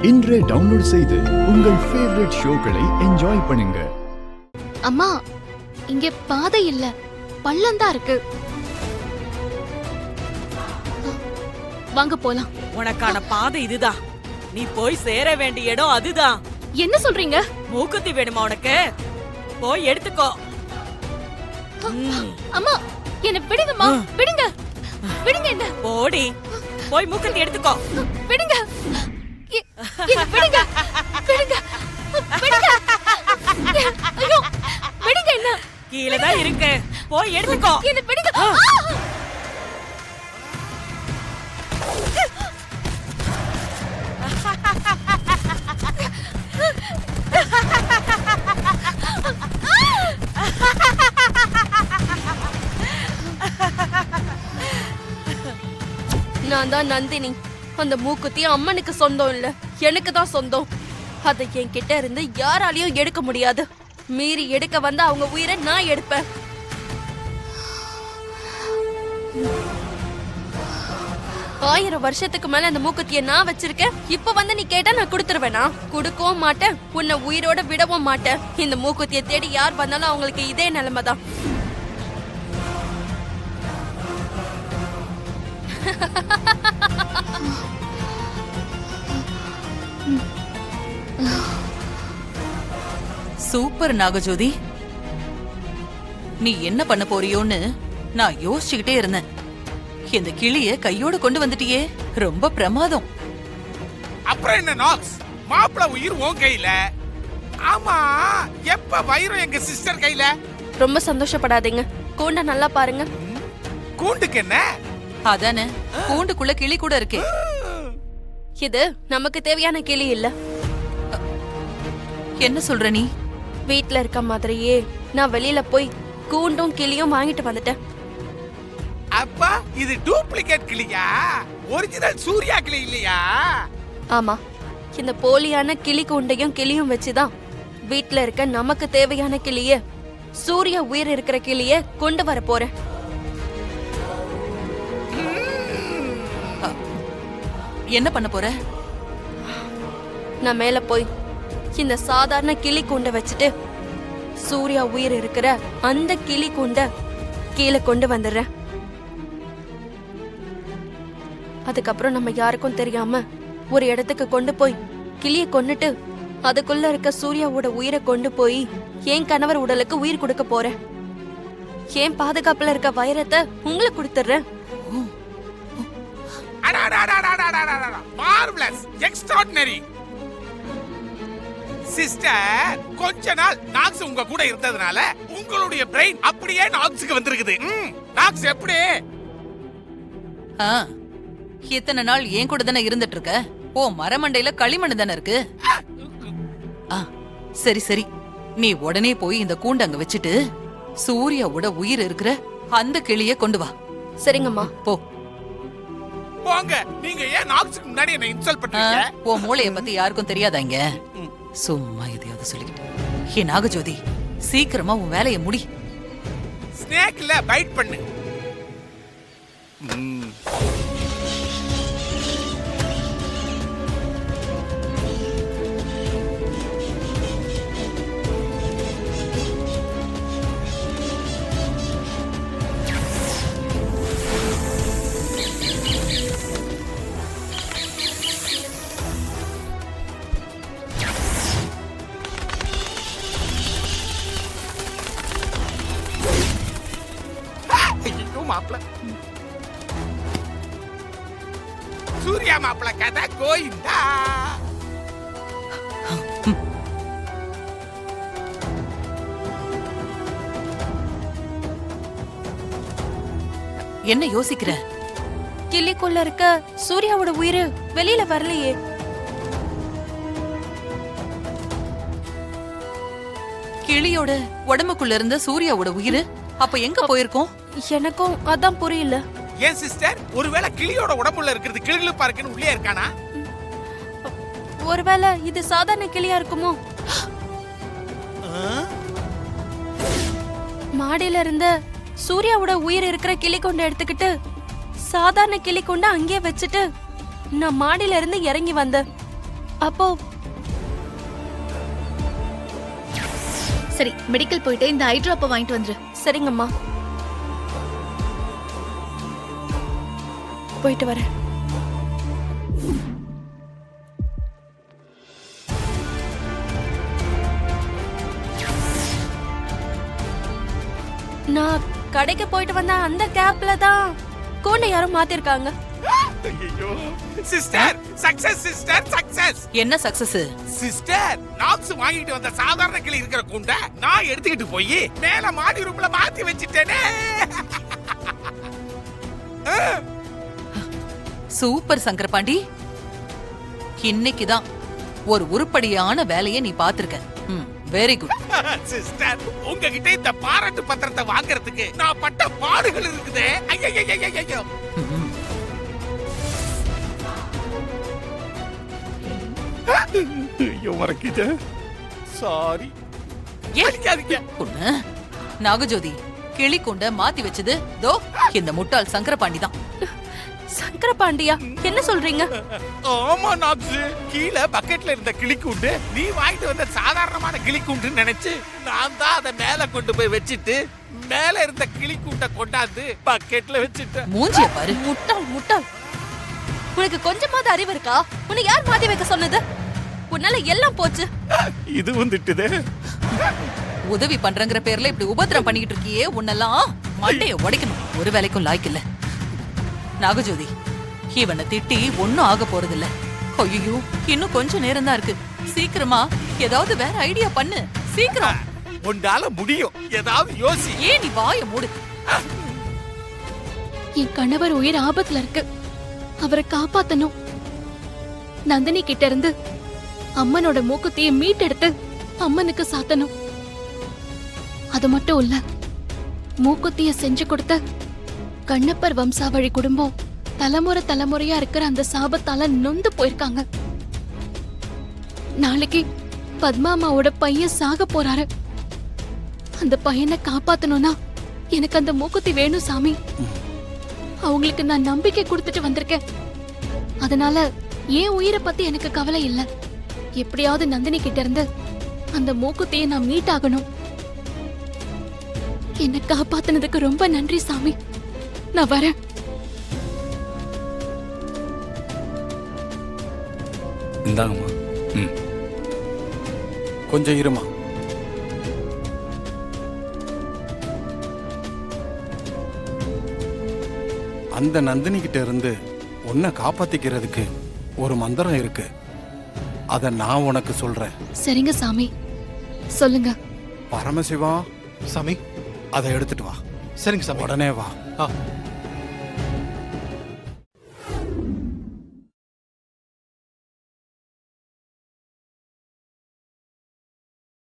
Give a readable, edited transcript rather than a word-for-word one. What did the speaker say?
இன்றே டவுன்லோட் செய்து உங்கள் ஃபேவரட் ஷோக்களை என்ஜாய் பண்ணுங்க. அம்மா, இங்க பாதை இல்ல, பள்ளம் தான் இருக்கு. வாங்க போலாம். உனக்கான பாதை இதுதான். நீ போய் சேர வேண்டிய இடம் அதுதான். என்ன சொல்றீங்க? மூக்குத்தி வேணுமா உனக்கு? போய் எடுத்துக்கோ. அம்மா, என்ன விடுங்கம்மா, விடுங்க, விடுங்க என்ன. போடி, போய் மூக்குத்தி எடுத்துக்கோ. விடுங்க, என்ன விடுங்க, விடுங்க, விடுங்க. ஐயோ, விடுங்க என்ன. கீழே தான் இருக்கு, போய் எடுத்துக்கோ. என்ன விடுங்க. நான் தான் நந்தினி. அந்த மூக்குத்தி அம்மனுக்கு சொந்தம் இல்ல, எனக்கு தான் சொந்தம். அதை என்கிட்ட இருந்து யாராலையும் எடுக்க முடியாது. மீறி எடுக்க வந்த அவங்க உயிரை நான் எடுப்பேன். ஆயிரம் வருஷத்துக்கு மேல அந்த மூக்குத்திய நான் வச்சிருக்கேன். இப்ப வந்து நீ கேட்டா நான் கொடுத்துருவேனா? கொடுக்கவும் மாட்டேன், உன்னை உயிரோட விடவும் மாட்டேன். இந்த மூக்குத்திய தேடி யார் வந்தாலும் அவங்களுக்கு இதே நிலைமை தான். சூப்பர் நாகஜோதி, நீ என்ன பண்ண போறியோன்னு நான் யோசிச்சுக்கிட்டே இருந்தேன். இந்த கிளிய கையோட கொண்டு வந்துட்டியே, ரொம்ப பிரமாதம். அப்புறம் என்ன நாக்ஸ், மாப்பிள உயிர் உன் கையில. ஆமா, எப்ப வைரம் எங்க சிஸ்டர் கையில. ரொம்ப சந்தோஷப்படாதீங்க, கூண்ட நல்லா பாருங்க. கூண்டுக்கு என்ன? அதானே, கூண்டுக்குள்ள கிளி கூட இருக்கே. இது நமக்கு தேவையான கிளி இல்ல. என்ன சொல்ற நீ? வீட்ல இருக்க மாதிரியே நான் வெளியில போய் கூண்டும் கிளியும் வாங்கிட்டு வந்துட்டேன். அப்பா, இது டூப்ளிகேட் கிளியா? ஒரிஜினல் சூர்யா கிளி இல்லையா? ஆமா, இந்த போலியான கிளி கூண்டையும் கிளியும் வச்சுதான் வீட்ல இருக்க நமக்கு தேவையான கிளிய, சூர்யா உயிர் இருக்கிற கிளிய கொண்டு வர போறேன். என்ன பண்ண போற? நான் மேல போய் இந்த சாதாரண கிளி கூண்டை வச்சுட்டு சூர்யா உயிர் இருக்கிற அந்த கிளி கூண்டை கீழே கொண்டு வந்துடுறேன். அதுக்கப்புறம் நம்ம யாருக்கும் தெரியாம ஒரு இடத்துக்கு கொண்டு போய் கிளியை கொன்னுட்டு அதுக்குள்ள இருக்க சூர்யாவோட உயிரை கொண்டு போய் என் கணவர் உடலுக்கு உயிர் கொடுக்க போறேன். என் பாதுகாப்புல இருக்க வைரத்தை உங்களுக்கு கொடுத்துடுறேன். Marvellous, extraordinary. சிஸ்டர், கொஞ்ச நாள் நாக்ஸ் உங்க கூட இருந்ததுனால உங்களுடைய பிரெயின் அப்படியே நாக்ஸ்க்கு வந்திருக்குது. நாக்ஸ் எப்படி? இத்தனை நாள் ஏன் கூட தானே இருந்துட்டு இருக்க. ஓ, மரமண்டையில களிமண் தானே இருக்கு. சரி சரி, நீ உடனே போய் இந்த கூண்டு அங்க வச்சுட்டு சூர்யாவோட உயிர் இருக்கிற அந்த கிளிய கொண்டு வா. சரிங்கம்மா, போ. போங்க. நீங்க ஏன் நாக்ஸ்க்கு முன்னாடி என்ன இன்சல்ட் பண்றீங்க? ஓ மூளைய பத்தி யாருக்கும் தெரியாதாங்க. சும்மா எதையாவது சொல்லிக்கிட்டு. ஏ நாகஜோதி, சீக்கிரமா உன் வேலையை முடி. ஸ்னேக்ல பைட் பண்ணு. மாப்பிள சூர்யா மாப்பிள கதை கோயிந்தா. என்ன யோசிக்கிற? கிளிக்குள்ள இருக்க சூர்யாவோட உயிர் வெளியில வரலையே. கிளியோட உடம்புக்குள்ள இருந்த சூர்யாவோட உயிர் அப்ப எங்க போயிருக்கோம்? எனக்கும் அதான் புரியல. ஏன் சிஸ்டர், ஒருவேளை கிளியோட உடம்புல இருக்கிறது கிளிகிளிப்பா இருக்குன்னு உள்ளே இருக்கானா? ஒருவேளை இது சாதாரண கிளியா இருக்குமோ? மாடியில இருந்த சூர்யாவோட உயிர் இருக்கிற கிளி கொண்டு எடுத்துக்கிட்டு சாதாரண கிளி கொண்டு அங்கேயே வச்சுட்டு நான் மாடியில இருந்து இறங்கி வந்தேன். அப்போ சரி, மெடிக்கல் போயிட்டு இந்த ஐ டிராப்பை வாங்கிட்டு வந்துரு. சரிங்கம்மா, போயிட்டு வரேன். நான் கடைக்கு போயிட்டு வந்த அந்த கேப்ல தான் கோனை யாரும் மாத்திருக்காங்க. ஐயோ சிஸ்டர், சக்சஸ் சிஸ்டர், சக்சஸ். என்ன சக்சஸ்? சிஸ்டர், நாக்ஸ் வாங்கிட்டு வந்த சாதாரண கிளி இருக்கிற கூண்ட நான் எடுத்துக்கிட்டு போய் மேல மாடி ரூம்ல மாத்தி வச்சிட்டேனே. சூப்பர் சங்கரபாண்டி, இன்னைக்குதான் ஒரு உருப்படியான வேலையை நீ பாத்திருக்க. Very good. சிஸ்டர், உங்ககிட்ட இந்த பாராட்டு பத்திரத்தை வாங்குறதுக்கு நான் பட்ட பாடுகள் இருக்குதே. ஐயோ ஐயோ மறக்கிட்ட. சாரி. ஏடிக்காதீங்க. பொண்ணு நாகஜோதி, கிளி கொண்ட மாத்தி வச்சது தோ இந்த முட்டாள் சங்கரபாண்டி தான். சங்கரபாண்டியா? என்ன சொல்றீங்க? ஆமா நாக்ஸ், கீழே பக்கெட்ல இருந்த கிளிக்கூண்டு நீ வாங்கிட்டு வந்த சாதாரணமான கிளிக்கூண்டுன்னு நினைச்சு நான் தான் அதை மேல கொண்டு போய் வச்சிட்டு மேல இருந்த கிளிக்கூண்ட கொண்டாந்து பக்கெட்ல வச்சிட்டேன். மூஞ்சிய பாரு. முட்டாள் முட்டாள், உனக்கு கொஞ்சமாவது அறிவு இருக்கா? உன்னை யார் மாத்தி வைக்க சொன்னது? உன்னால எல்லாம் போச்சு. இது வந்துட்டுதே. உதவி பண்றங்கிற பேர்ல இப்படி உபத்திரம் பண்ணிக்கிட்டு இருக்கியே, உன்னெல்லாம் மண்டைய உடைக்கணும். ஒரு வேலைக்கும் லாய்க்கு இல்ல. நாகஜோதி, இவனை திட்டி ஒன்னும் ஆக போறது இல்ல. ஐயோ, இன்னும் கொஞ்சம் நேரம் தான் இருக்கு. சீக்கிரமா ஏதாவது வேற ஐடியா பண்ணு. சீக்கிரம். உன்னால முடியும், ஏதாவது யோசி. ஏன் நீ வாய மூடு? என் கணவர் உயிர் ஆபத்துல இருக்கு. அவரை காப்பாத்தணும். நந்தினி கிட்ட இருந்து அம்மனோட மூக்குத்திய மீட்டெடுத்து அம்மனுக்கு சாத்தணும். அது மட்டும் இல்ல, மூக்குத்திய செஞ்சு கொடுத்த கண்ணப்பர் வம்சாவழி குடும்பம் தலைமுறை தலைமுறையா இருக்கிற அந்த சாபத்தால நொந்து போயிருக்காங்க. நாளைக்கு பத்மாமாவோட பையன் சாக போறாரு. அந்த பையனை காப்பாத்தணும்னா எனக்கு அந்த மூக்குத்தி வேணும் சாமி. அவங்களுக்கு நான் நம்பிக்கை கொடுத்துட்டு வந்திருக்கேன். அதனால என் உயிரை பத்தி எனக்கு கவலை இல்ல. எப்படியாவது நந்தினி கிட்ட இருந்து அந்த மூக்குத்தியை நான் மீட் ஆகணும். என்னை காப்பாத்தினதுக்கு ரொம்ப நன்றி சாமி. நான் வரேன். இந்தாங்கம்மா. கொஞ்சம் இருமா. அந்த நந்தினி கிட்ட இருந்து உன்னை காப்பாத்திக்கிறதுக்கு ஒரு மந்திரம் இருக்கு. அத நான் உனக்கு சொல்றேன். சரிங்க சாமி, சொல்லுங்க. பரமசிவா சாமி, அதை எடுத்துட்டு வா. சரிங்க சாமி. உடனே வா. ஆ